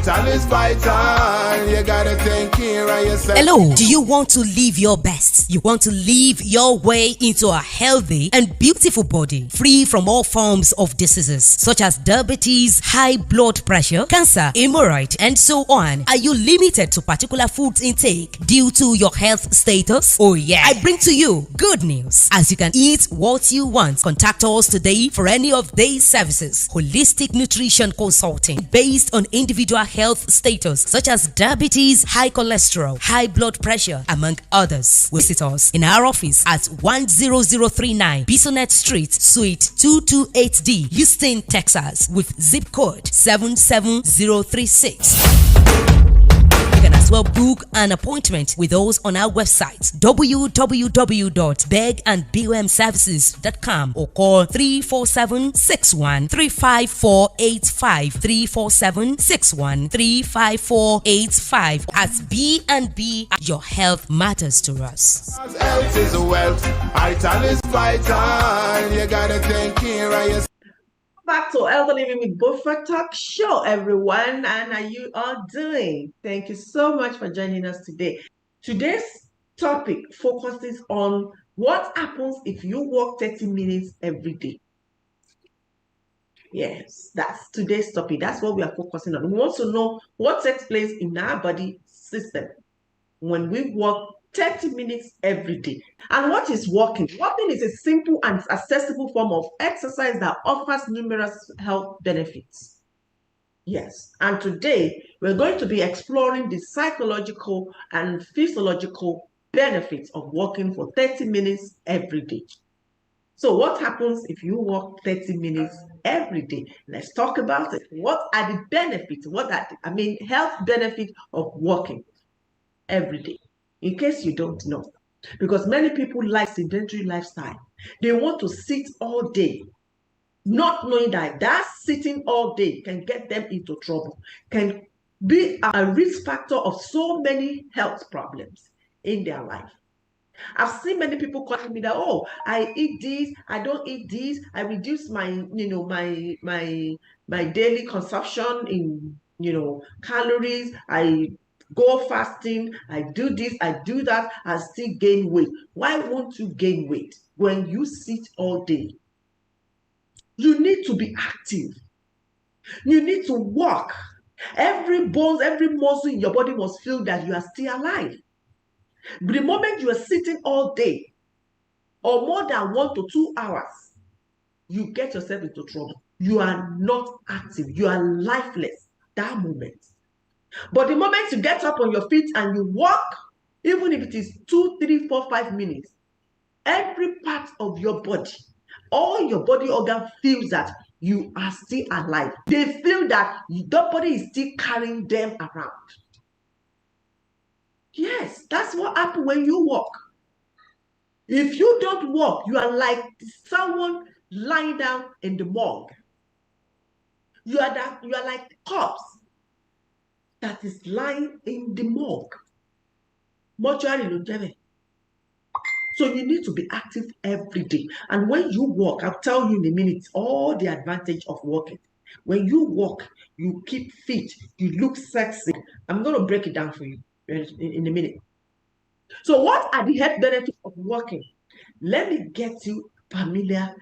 Vital is vital. You gotta take care of yourself. Hello, do you want to live your best? You want to live your way into a healthy and beautiful body, free from all forms of diseases such as diabetes, high blood pressure, cancer, hemorrhoid, and so on? Are you limited to particular food intake due to your health status? Oh yeah, I bring to you good news, as you can eat what you want. Contact us today for any of these services. Holistic nutrition consulting based on individual health status such as diabetes, high cholesterol, high blood pressure, among others. Visit us in our office at 10039 Bisonet Street, Suite 228D, Houston, Texas, with zip code 77036. You can as well book an appointment with us on our website www.begandbomservices.com or call 34761 35485 34761 35485. At B&B, your health matters to us. Health is wealth. Vital is vital. You gotta take care of yourself. Back to Elder Living with Beaufort Talk Show, everyone, and how you all doing? Thank you so much for joining us today. Today's topic focuses on what happens if you walk 30 minutes every day. Yes, that's today's topic. That's what we are focusing on. We want to know what takes place in our body system when we walk 30 minutes every day. And what is walking? Walking is a simple and accessible form of exercise that offers numerous health benefits. Yes, and today we're going to be exploring the psychological and physiological benefits of walking for 30 minutes every day. So what happens if you walk 30 minutes every day? Let's talk about it. What are the benefits? Health benefits of walking every day, in case you don't know. Because many people like sedentary lifestyle. They want to sit all day, not knowing that sitting all day can get them into trouble, can be a risk factor of so many health problems in their life. I've seen many people calling me that, oh, I eat this, I don't eat this, I reduce my daily consumption in calories, I go fasting, I do this, I do that, I still gain weight. Why won't you gain weight when you sit all day? You need to be active. You need to walk. Every bone, every muscle in your body must feel that you are still alive. The moment you are sitting all day or more than 1 to 2 hours, you get yourself into trouble. You are not active. You are lifeless that moment. But the moment you get up on your feet and you walk, even if it is 2, 3, 4, 5 minutes, every part of your body, all your body organ feels that you are still alive. They feel that nobody is still carrying them around. Yes, that's what happens when you walk. If you don't walk, you are like someone lying down in the morgue. You are like the corpse that is lying in the morgue. Mortuary longevity. So you need to be active every day. And when you walk, I'll tell you in a minute all the advantage of walking. When you walk, you keep fit, you look sexy. I'm going to break it down for you in a minute. So what are the health benefits of walking? Let me get you familiar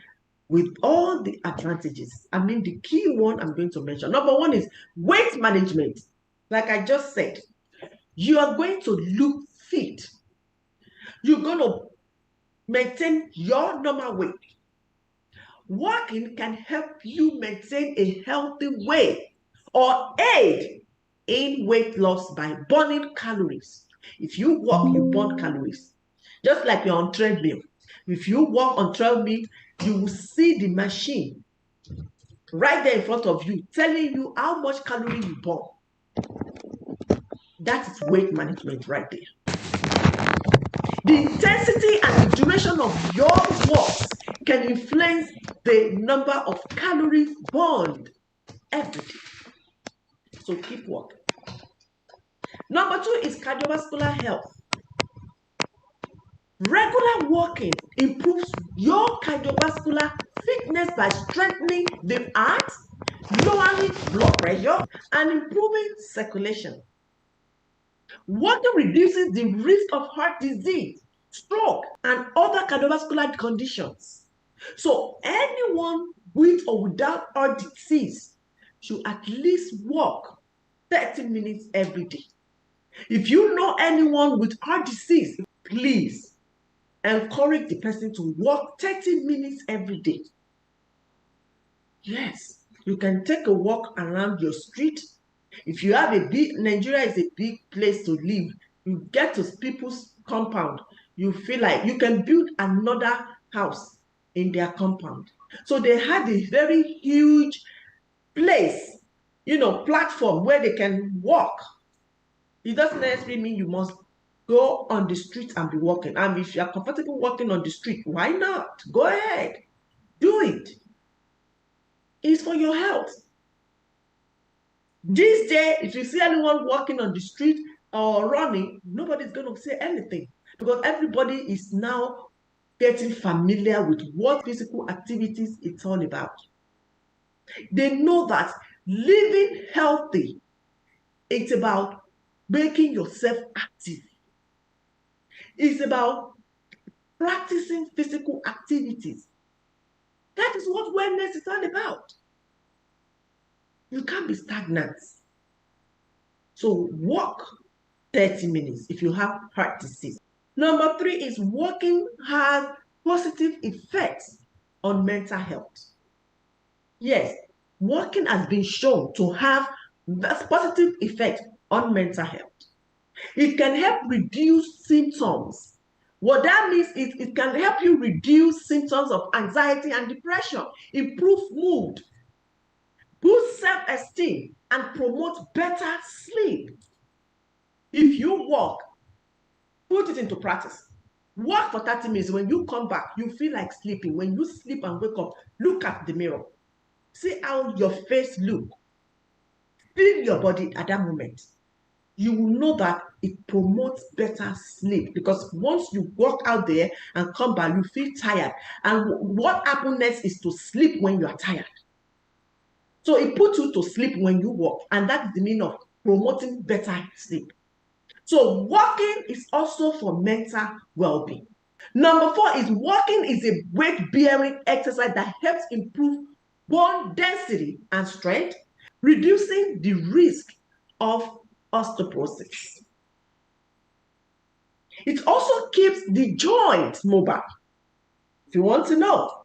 with all the advantages. The key one I'm going to mention. Number one is weight management. Like I just said, you are going to look fit. You're going to maintain your normal weight. Walking can help you maintain a healthy weight or aid in weight loss by burning calories. If you walk, you burn calories. Just like you're on treadmill. If you walk on treadmill, you will see the machine right there in front of you telling you how much calorie you burn. That is weight management right there. The intensity and the duration of your walks can influence the number of calories burned every day. So keep walking. Number 2 is cardiovascular health. Regular walking improves your cardiovascular fitness by strengthening the heart, lowering blood pressure, and improving circulation. Walking reduces the risk of heart disease, stroke, and other cardiovascular conditions. So anyone with or without heart disease should at least walk 30 minutes every day. If you know anyone with heart disease, please encourage the person to walk 30 minutes every day. Yes, you can take a walk around your street. If you have Nigeria is a big place to live. You get to people's compound, you feel like you can build another house in their compound. So they had a very huge place, platform where they can walk. It doesn't necessarily mean you must go on the street and be walking. And if you are comfortable walking on the street, why not? Go ahead, do it. It's for your health. This day, if you see anyone walking on the street or running, nobody's going to say anything because everybody is now getting familiar with what physical activities it's all about. They know that living healthy, it's about making yourself active. It's about practicing physical activities. That is what wellness is all about. You can't be stagnant. So walk 30 minutes if you have heart disease. Number 3 is walking has positive effects on mental health. Yes, walking has been shown to have that positive effect on mental health. It can help reduce symptoms. What that means is it can help you reduce symptoms of anxiety and depression, improve mood, boost self-esteem, and promote better sleep. If you walk, put it into practice. Walk for 30 minutes. When you come back, you feel like sleeping. When you sleep and wake up, look at the mirror. See how your face looks. Feel your body at that moment. You will know that it promotes better sleep because once you walk out there and come back, you feel tired. And what happens next is to sleep when you are tired. So it puts you to sleep when you walk, and that is the meaning of promoting better sleep. So walking is also for mental well-being. Number 4 is walking is a weight-bearing exercise that helps improve bone density and strength, reducing the risk of osteoporosis. It also keeps the joint mobile. If you want to know,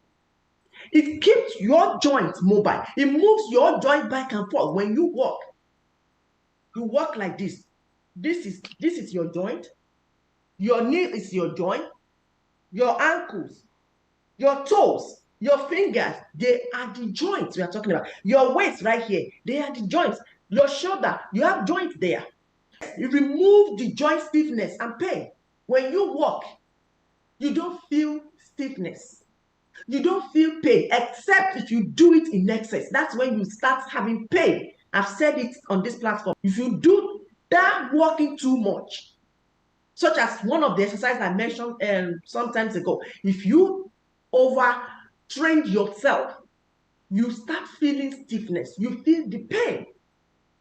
it keeps your joint mobile. It moves your joint back and forth when you walk. You walk like this. This is your joint. Your knee is your joint. Your ankles, your toes, your fingers, they are the joints we are talking about. Your waist right here, they are the joints. Your shoulder, you have joints there. You remove the joint stiffness and pain. When you walk, you don't feel stiffness. You don't feel pain, except if you do it in excess. That's when you start having pain. I've said it on this platform. If you do that walking too much, such as one of the exercises I mentioned some times ago, if you overtrain yourself, you start feeling stiffness. You feel the pain.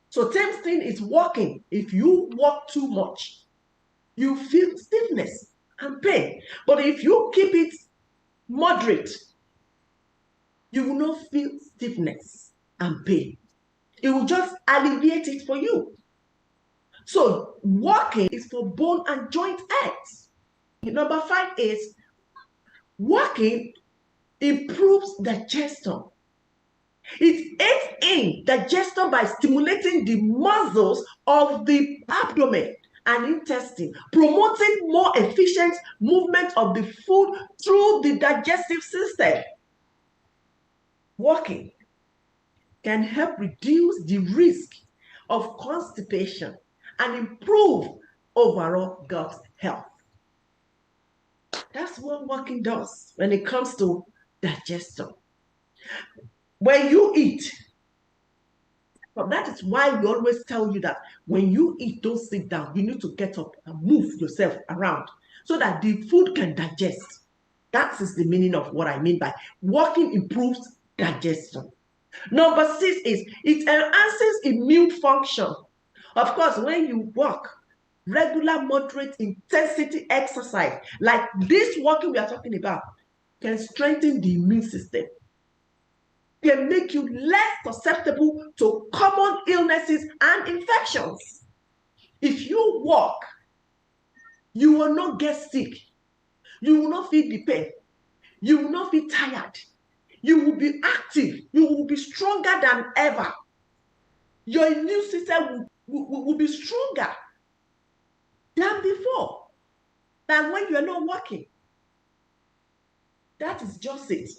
So same thing is walking. If you walk too much, you feel stiffness and pain. But if you keep it moderate, you will not feel stiffness and pain. It will just alleviate it for you. So walking is for bone and joint health. Number 5 is walking improves digestion. It aids in digestion by stimulating the muscles of the abdomen and intestine, promoting more efficient movement of the food through the digestive system. Walking can help reduce the risk of constipation and improve overall gut health. That's what walking does when it comes to digestion. When you eat, but that is why we always tell you that when you eat, don't sit down. You need to get up and move yourself around so that the food can digest. That is the meaning of what I mean by walking improves digestion. Number 6 is it enhances immune function. Of course, when you walk, regular moderate intensity exercise like this walking we are talking about can strengthen the immune system, can make you less susceptible to common illnesses and infections. If you walk, you will not get sick, you will not feel the pain, you will not feel tired, you will be active, you will be stronger than ever. Your immune system will be stronger than before, than when you are not working. That is just it.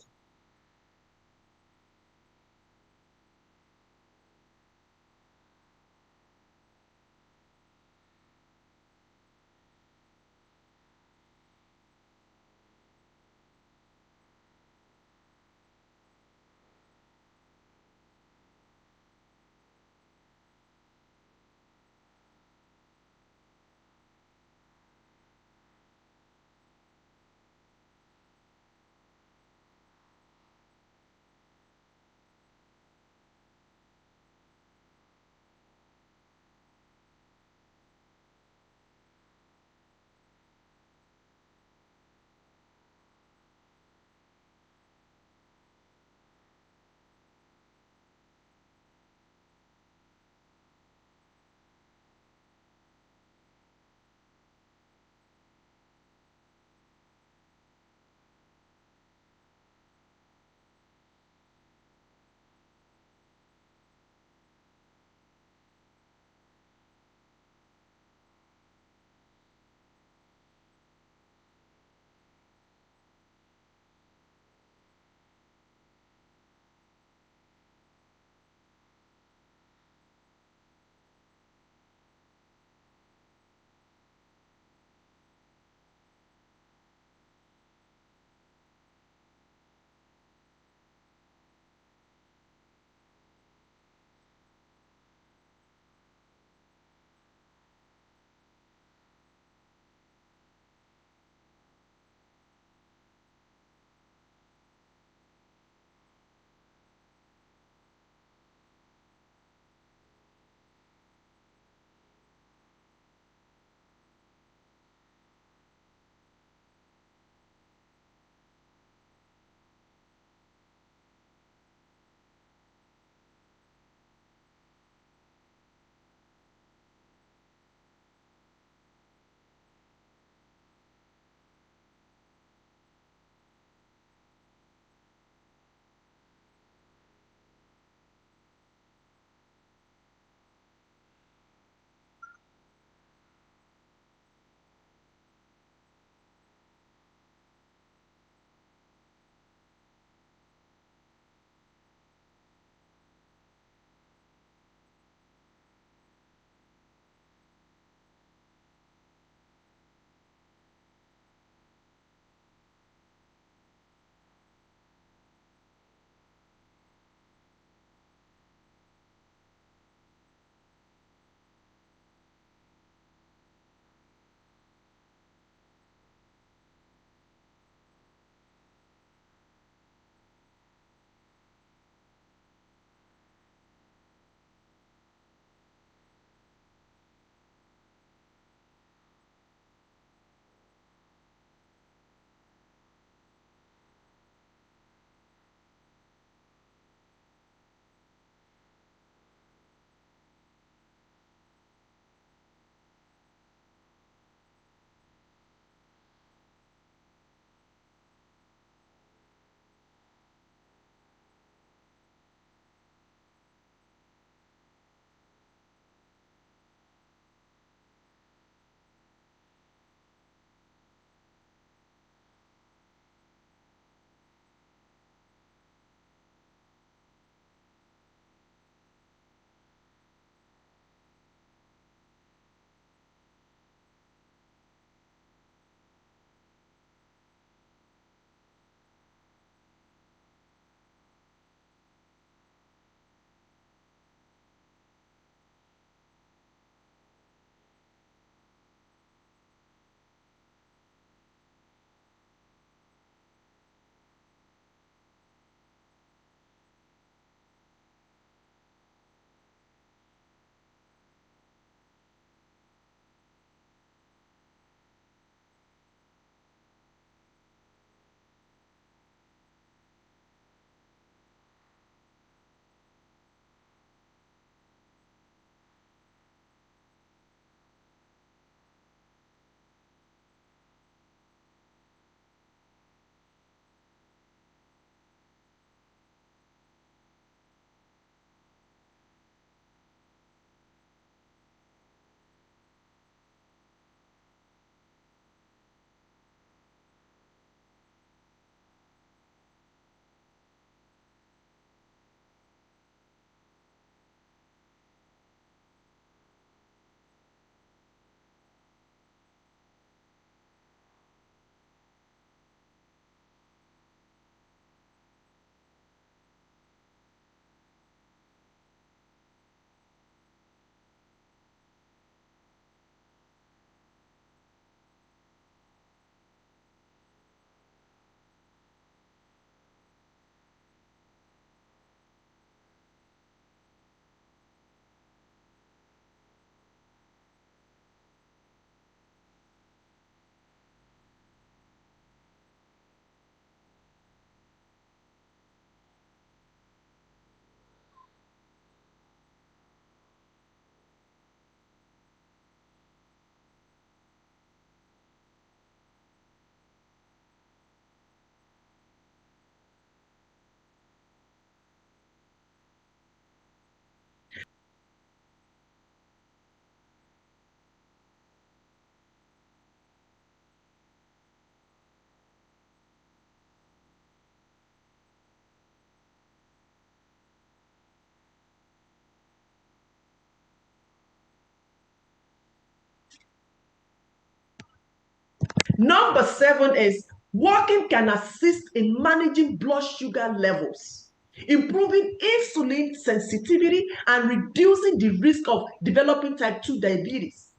Number 7 is walking can assist in managing blood sugar levels, improving insulin sensitivity, and reducing the risk of developing type 2 diabetes.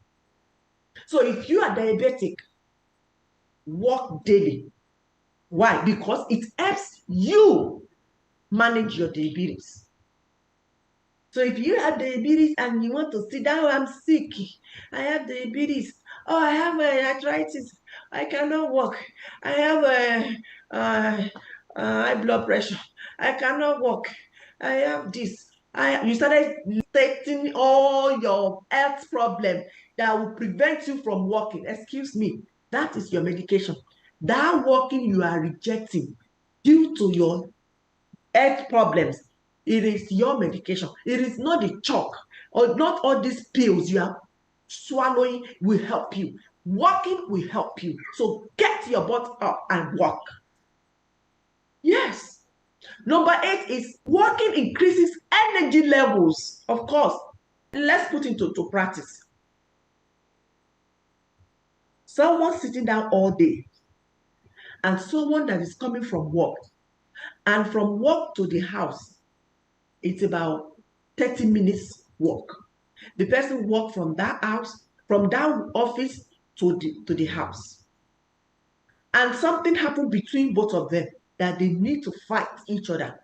So if you are diabetic, walk daily. Why? Because it helps you manage your diabetes. So if you have diabetes and you want to sit down, I'm sick, I have diabetes, oh, I have arthritis, I cannot walk, I have high blood pressure, I cannot walk, I have this. You started stating all your health problem that will prevent you from walking. Excuse me, that is your medication. That walking you are rejecting due to your health problems, it is your medication. It is not the chalk or not all these pills you are swallowing will help you. Walking will help you. So get your butt up and walk. Yes. Number 8 is walking increases energy levels. Of course, let's put into practice. Someone sitting down all day and someone that is coming from work, and from work to the house, it's about 30 minutes walk. The person walk from that house, from that office to the house. And something happened between both of them that they need to fight each other.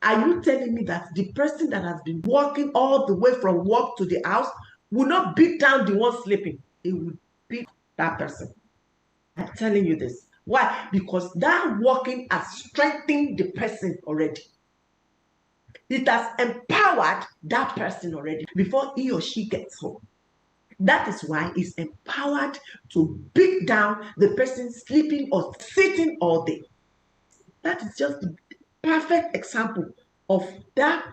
Are you telling me that the person that has been walking all the way from work to the house will not beat down the one sleeping? It will beat that person. I'm telling you this. Why? Because that walking has strengthened the person already. It has empowered that person already before he or she gets home. That is why it's empowered to beat down the person sleeping or sitting all day. That is just the perfect example of that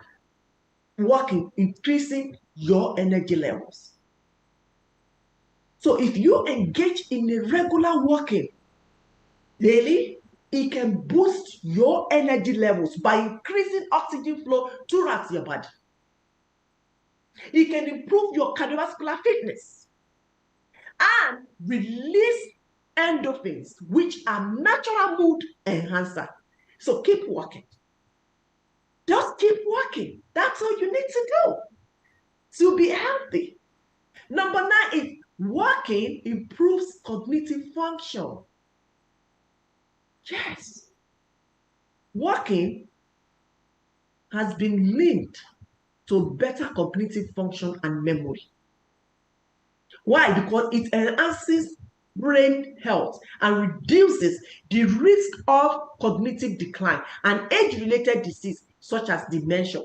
walking increasing your energy levels. So if you engage in a regular walking daily, it can boost your energy levels by increasing oxygen flow throughout your body. It can improve your cardiovascular fitness and release endorphins, which are natural mood enhancer. So keep walking. Just keep walking. That's all you need to do to be healthy. Number 9 is walking improves cognitive function. Yes. Walking has been linked to better cognitive function and memory. Why? Because it enhances brain health and reduces the risk of cognitive decline and age-related disease such as dementia.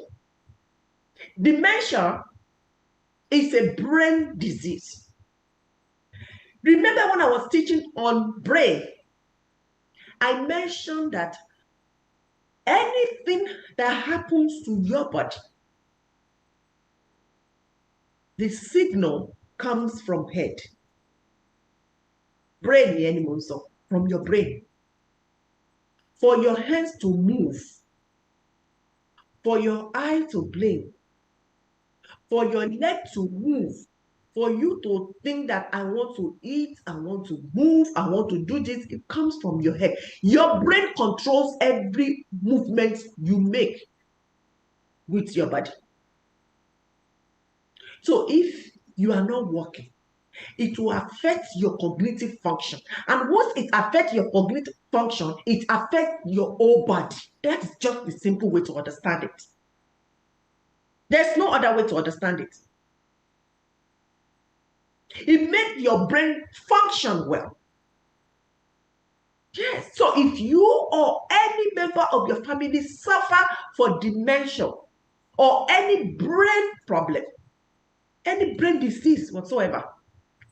Dementia is a brain disease. Remember when I was teaching on brain, I mentioned that anything that happens to your body, the signal comes from head. Brain, animals, from your brain. For your hands to move, for your eye to blink, for your leg to move, for you to think that I want to eat, I want to move, I want to do this, it comes from your head. Your brain controls every movement you make with your body. So if you are not walking, it will affect your cognitive function. And once it affects your cognitive function, it affects your whole body. That is just the simple way to understand it. There's no other way to understand it. It makes your brain function well. Yes. So if you or any member of your family suffer for dementia or any brain problem, any brain disease whatsoever,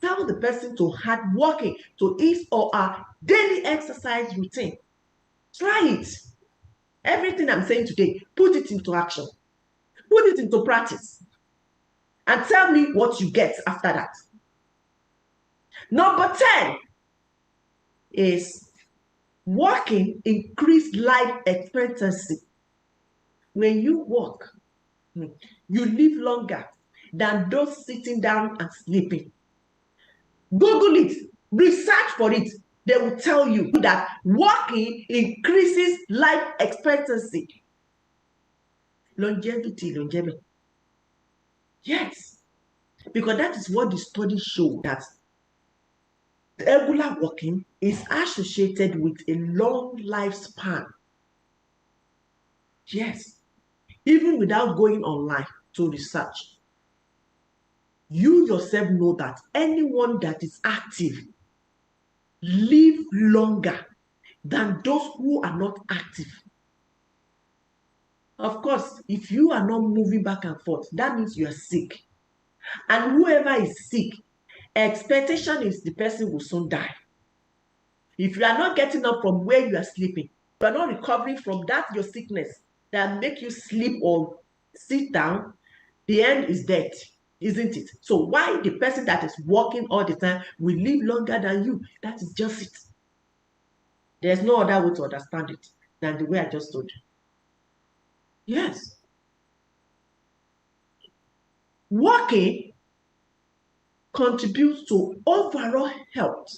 tell the person to add walking to his or her daily exercise routine. Try it. Everything I'm saying today, put it into action. Put it into practice. And tell me what you get after that. Number 10 is walking increase life expectancy. When you walk, you live longer than those sitting down and sleeping. Google it, research for it. They will tell you that walking increases life expectancy. Longevity. Yes. Because that is what the studies show, that regular walking is associated with a long lifespan. Yes. Even without going online to research, you yourself know that anyone that is active live longer than those who are not active. Of course, if you are not moving back and forth, that means you are sick. And whoever is sick, expectation is the person will soon die. If you are not getting up from where you are sleeping, you are not recovering from that your sickness that make you sleep or sit down, the end is death, isn't it? So why the person that is walking all the time will live longer than you? That is just it. There's no other way to understand it than the way I just told you. Yes. Walking contributes to overall health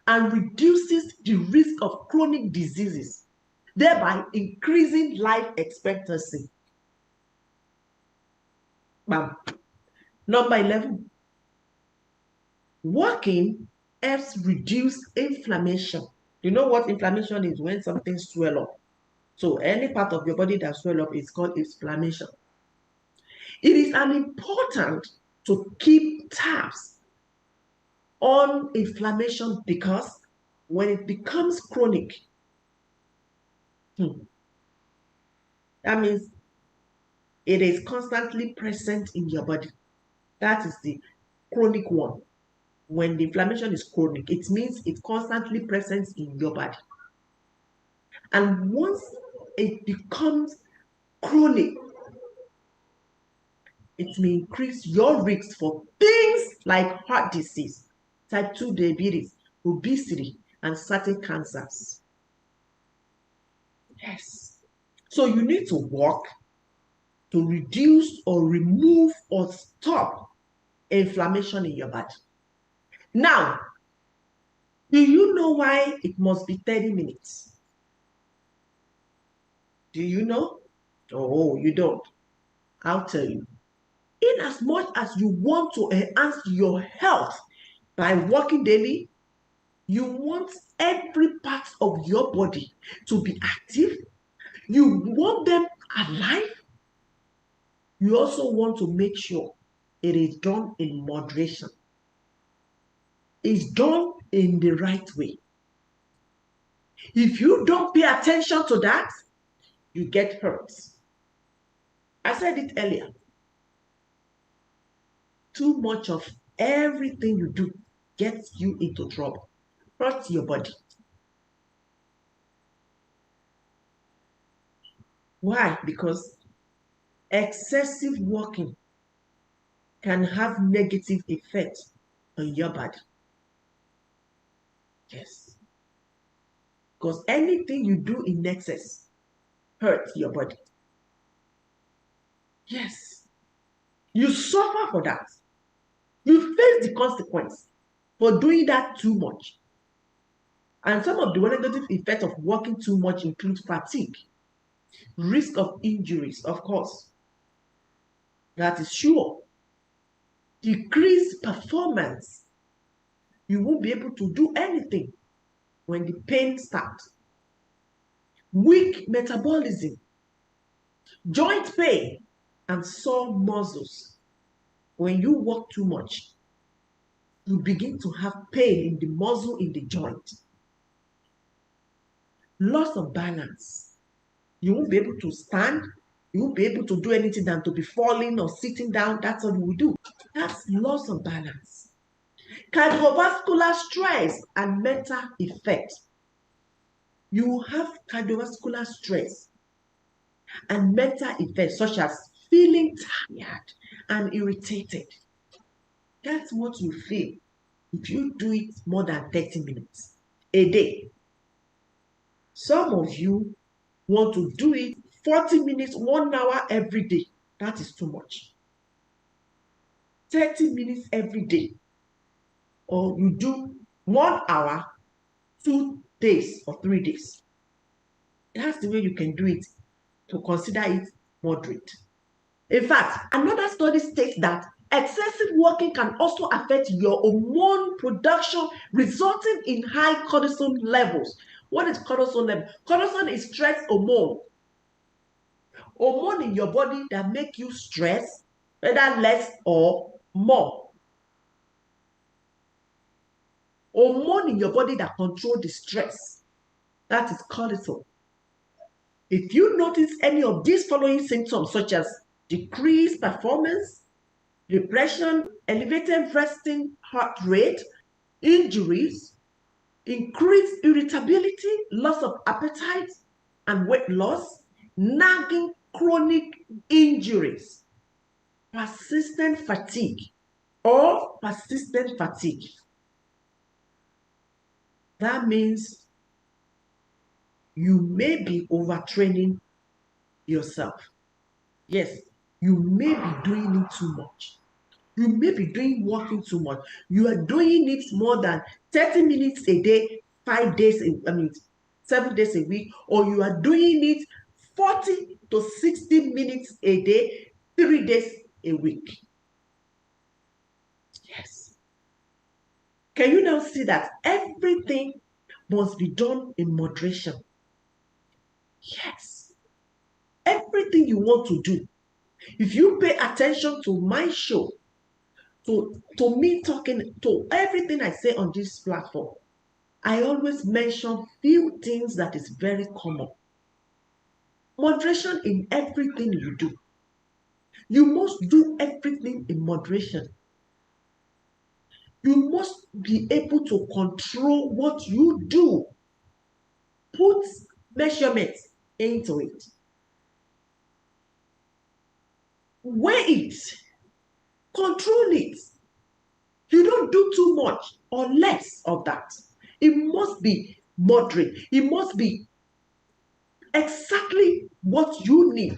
and reduces the risk of chronic diseases, thereby increasing life expectancy. Bam. Number 11, walking helps reduce inflammation. You know what inflammation is? When something swell up. So any part of your body that swell up is called inflammation. It is an important to keep tabs on inflammation, because when it becomes chronic, that means it is constantly present in your body. That is the chronic one. When the inflammation is chronic, it means it's constantly present in your body. And once it becomes chronic, it may increase your risk for things like heart disease, type 2 diabetes, obesity, and certain cancers. Yes. So you need to walk to reduce or remove or stop inflammation in your body. Now, do you know why it must be 30 minutes? Do you know? Oh, you don't. I'll tell you. In as much as you want to enhance your health by walking daily, you want every part of your body to be active. You want them alive. You also want to make sure it is done in moderation. It's done in the right way. If you don't pay attention to that, you get hurt. I said it earlier. Too much of everything you do gets you into trouble. Hurt your body. Why? Because excessive walking can have negative effects on your body. Yes. Because anything you do in excess hurts your body. Yes. You suffer for that. You face the consequence for doing that too much. And some of the negative effects of walking too much include fatigue, risk of injuries, of course. That is sure. Decreased performance. You won't be able to do anything when the pain starts. Weak metabolism, joint pain, and sore muscles. When you walk too much, you begin to have pain in the muscle in the joint. Loss of balance. You won't be able to stand. You won't be able to do anything than to be falling or sitting down. That's all you will do. That's loss of balance. Cardiovascular stress and mental effect. You have cardiovascular stress and mental effects such as feeling tired and irritated. That's what you feel if you do it more than 30 minutes a day. Some of you want to do it 40 minutes, 1 hour every day. That is too much. 30 minutes every day. Or you do 1 hour 2 days or 3 days. That's the way you can do it to consider it moderate. In fact, another study states that excessive walking can also affect your hormone production, resulting in high cortisol levels. What is cortisol level? Cortisol is stress hormone. Hormone in your body that make you stress, whether less or more. Hormone in your body that control the stress. That is cortisol. If you notice any of these following symptoms, such as decreased performance, depression, elevated resting heart rate, injuries, increased irritability, loss of appetite and weight loss, nagging chronic injuries, persistent fatigue, that means you may be overtraining yourself. Yes, you may be doing it too much. You may be doing walking too much. You are doing it more than 30 minutes a day, 7 days a week, or you are doing it 40 to 60 minutes a day, 3 days a week. Yes. Can you now see that everything must be done in moderation? Yes. Everything you want to do, if you pay attention to my show, to me talking, to everything I say on this platform, I always mention few things that is very common. Moderation in everything you do. You must do everything in moderation. You must be able to control what you do. Put measurements into it. Weigh it. Control it. You don't do too much or less of that. It must be moderate. It must be exactly what you need.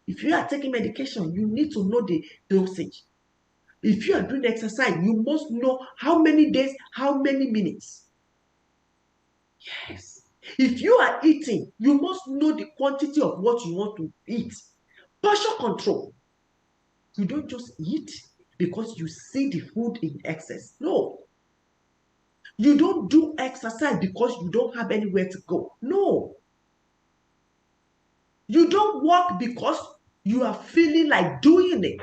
If you are taking medication, you need to know the dosage. If you are doing exercise, you must know how many days, how many minutes. Yes. If you are eating, you must know the quantity of what you want to eat. Portion control. You don't just eat because you see the food in excess. No. You don't do exercise because you don't have anywhere to go. No. You don't walk because you are feeling like doing it.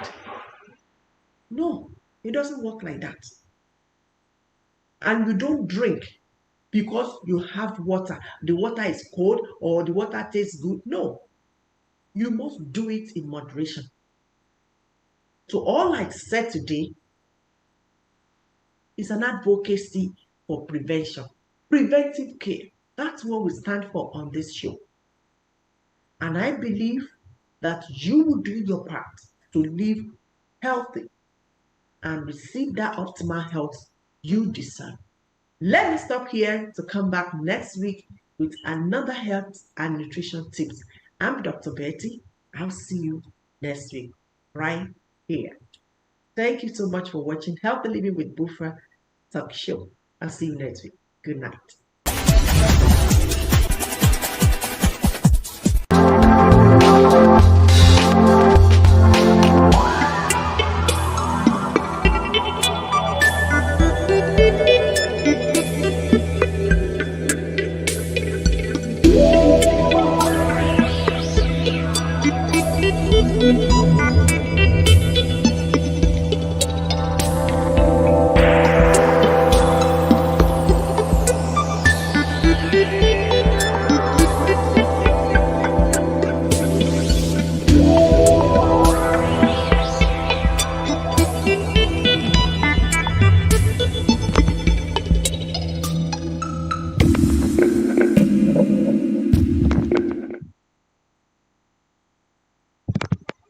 No, it doesn't work like that. And you don't drink because you have water. The water is cold or the water tastes good. No, you must do it in moderation. So all I said today is an advocacy for prevention. Preventive care. That's what we stand for on this show. And I believe that you will do your part to live healthy and receive that optimal health you deserve. Let me stop here to come back next week with another health and nutrition tips. I'm Dr. Betty. I'll see you next week right here. Thank you so much for watching Healthy Living with Bufra Talk Show. I'll see you next week. Good night.